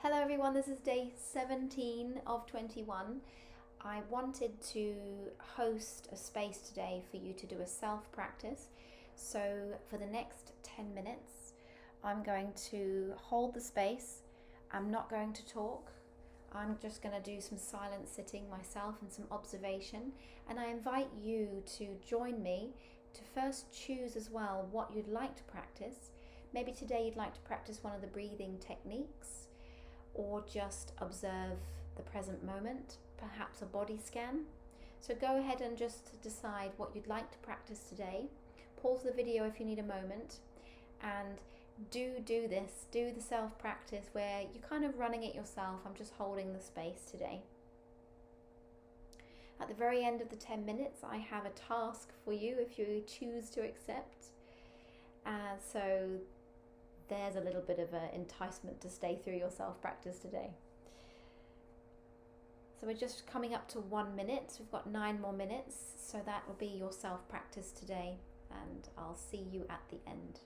Hello everyone, this is day 17 of 21. I wanted to host a space today for you to do a self practice. So for the next 10 minutes, I'm going to hold the space. I'm not going to talk. I'm just going to do some silent sitting myself and some observation. And I invite you to join me to first choose as well what you'd like to practice. Maybe today you'd like to practice one of the breathing techniques, or just observe the present moment, perhaps a body scan. So go ahead and just decide what you'd like to practice today. Pause the video if you need a moment, and do this. Do the self practice where you're kind of running it yourself. I'm just holding the space today. At the very end of the 10 minutes, I have a task for you if you choose to accept. So there's a little bit of an enticement to stay through your self-practice today. So we're just coming up to 1 minute. We've got 9 more minutes, so that will be your self-practice today, and I'll see you at the end.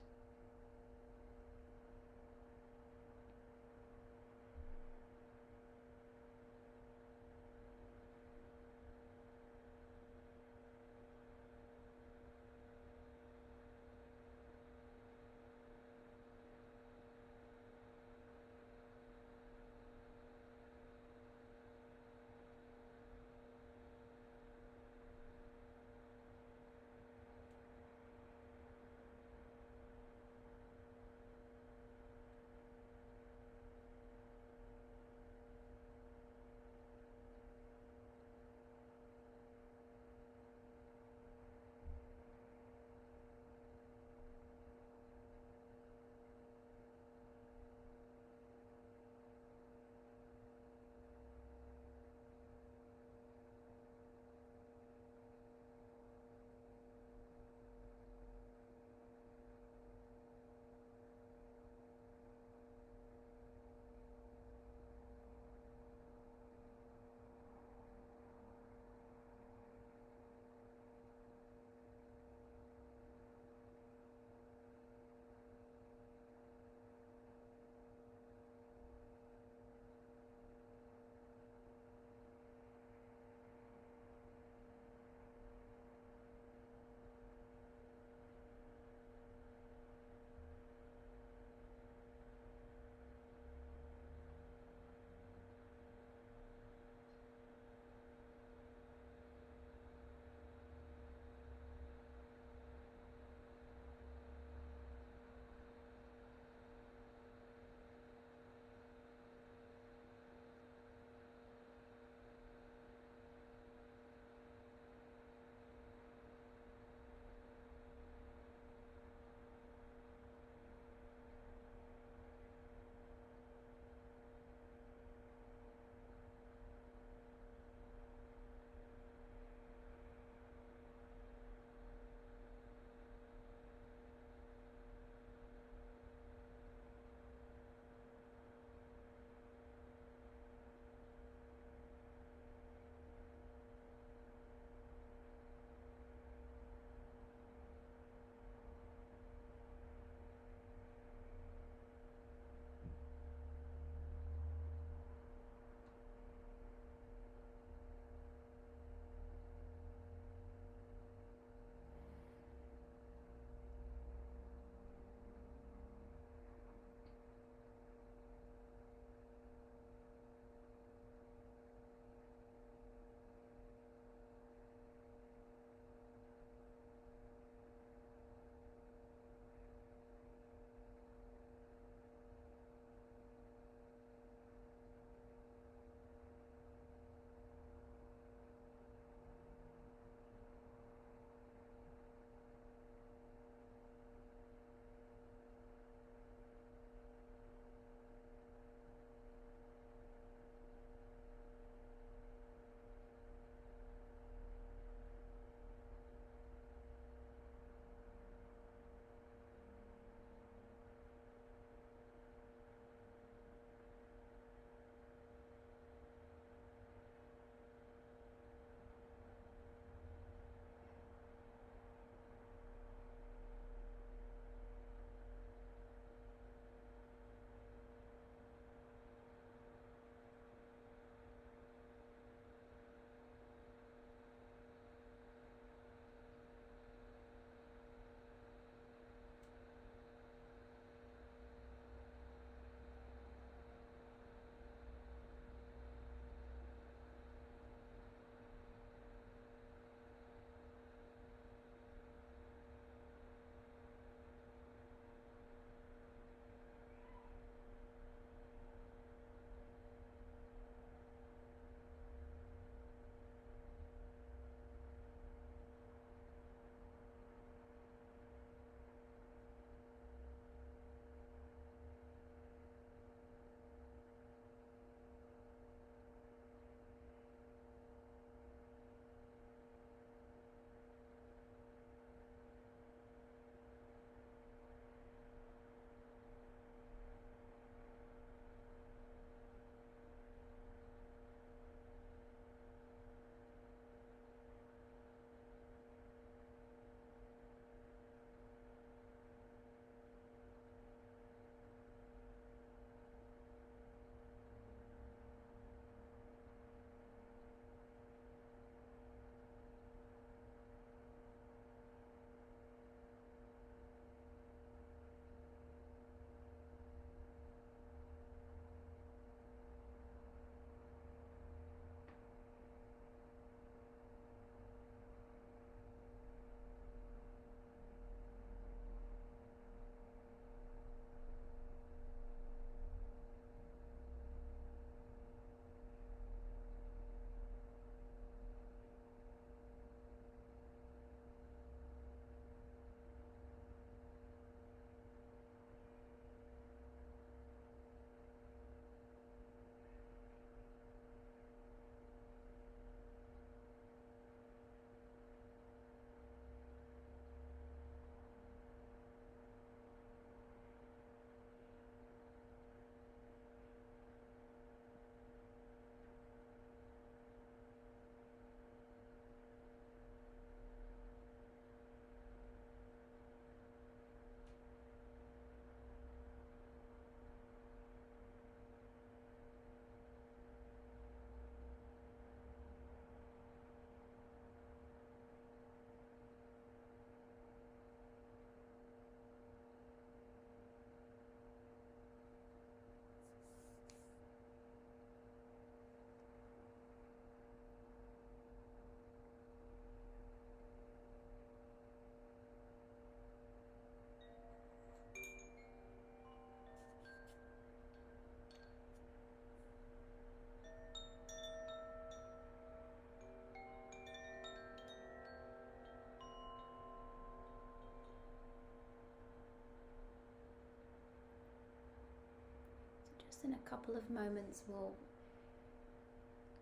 in a couple of moments we'll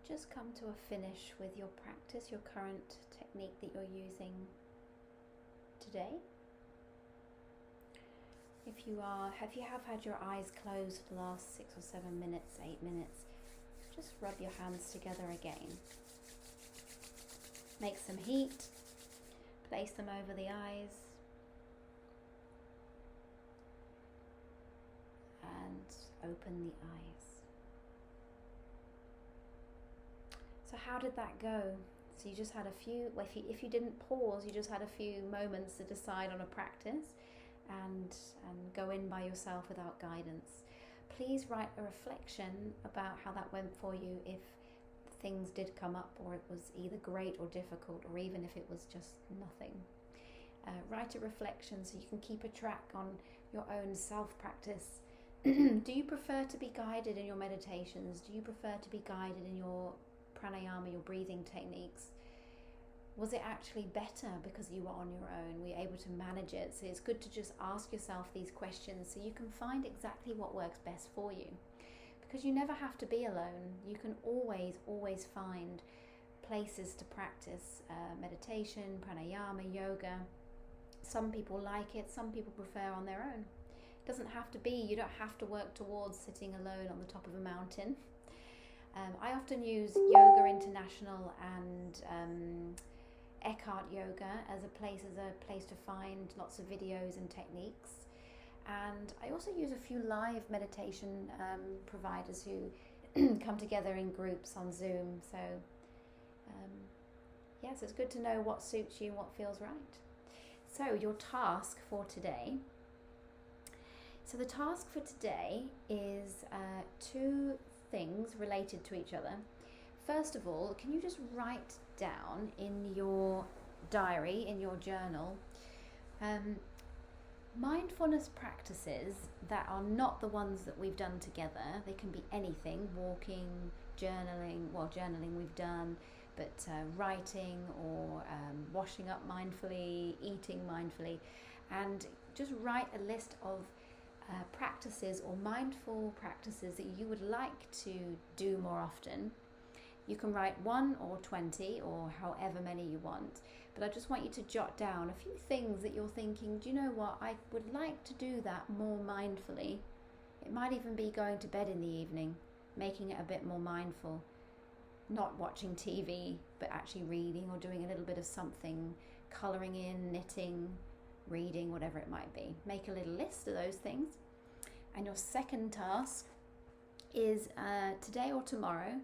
just come to a finish with your practice, your current technique that you're using today. If you have had your eyes closed for the last 6 or 7 minutes, 8 minutes, just rub your hands together again. Make some heat, place them over the eyes, and open the eyes. So how did that go? So you just had a few, well, if you didn't pause, you just had a few moments to decide on a practice and go in by yourself without guidance. Please write a reflection about how that went for you, if things did come up or it was either great or difficult, or even if it was just nothing. Write a reflection so you can keep a track on your own self-practice. Do you prefer to be guided in your meditations? Do you prefer to be guided in your pranayama, your breathing techniques? Was it actually better because you were on your own? Were you able to manage it? So it's good to just ask yourself these questions so you can find exactly what works best for you. Because you never have to be alone. You can always find places to practice meditation, pranayama, yoga. Some people like it, some people prefer on their own. It doesn't have to be, you don't have to work towards sitting alone on the top of a mountain. I often use Yoga International and Eckhart Yoga as a place to find lots of videos and techniques. And I also use a few live meditation providers who come together in groups on Zoom. So yes, it's good to know what suits you and what feels right. So your task for today. So the task for today is 2 things related to each other. First of all, can you just write down in your diary, in your journal, mindfulness practices that are not the ones that we've done together. They can be anything, walking, journaling, well, journaling we've done, but writing or washing up mindfully, eating mindfully, and just write a list of practices or mindful practices that you would like to do more often. You can write 1 or 20 or however many you want, but I just want you to jot down a few things that you're thinking, do you know what, I would like to do that more mindfully. It might even be going to bed in the evening, making it a bit more mindful, not watching TV, but actually reading or doing a little bit of something, colouring in, knitting, reading, whatever it might be. Make a little list of those things. And your second task is today or tomorrow,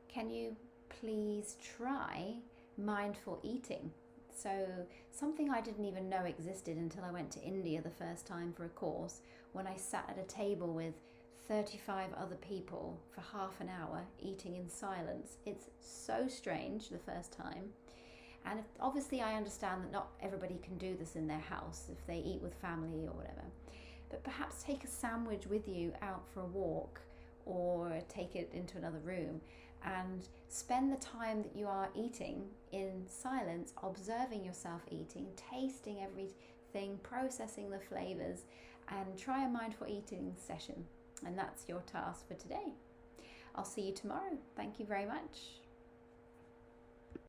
can you please try mindful eating? So something I didn't even know existed until I went to India the first time for a course, when I sat at a table with 35 other people for half an hour eating in silence. It's so strange the first time. And obviously I understand that not everybody can do this in their house if they eat with family or whatever. But perhaps take a sandwich with you out for a walk, or take it into another room and spend the time that you are eating in silence, observing yourself eating, tasting everything, processing the flavors, and try a mindful eating session. And that's your task for today. I'll see you tomorrow. Thank you very much.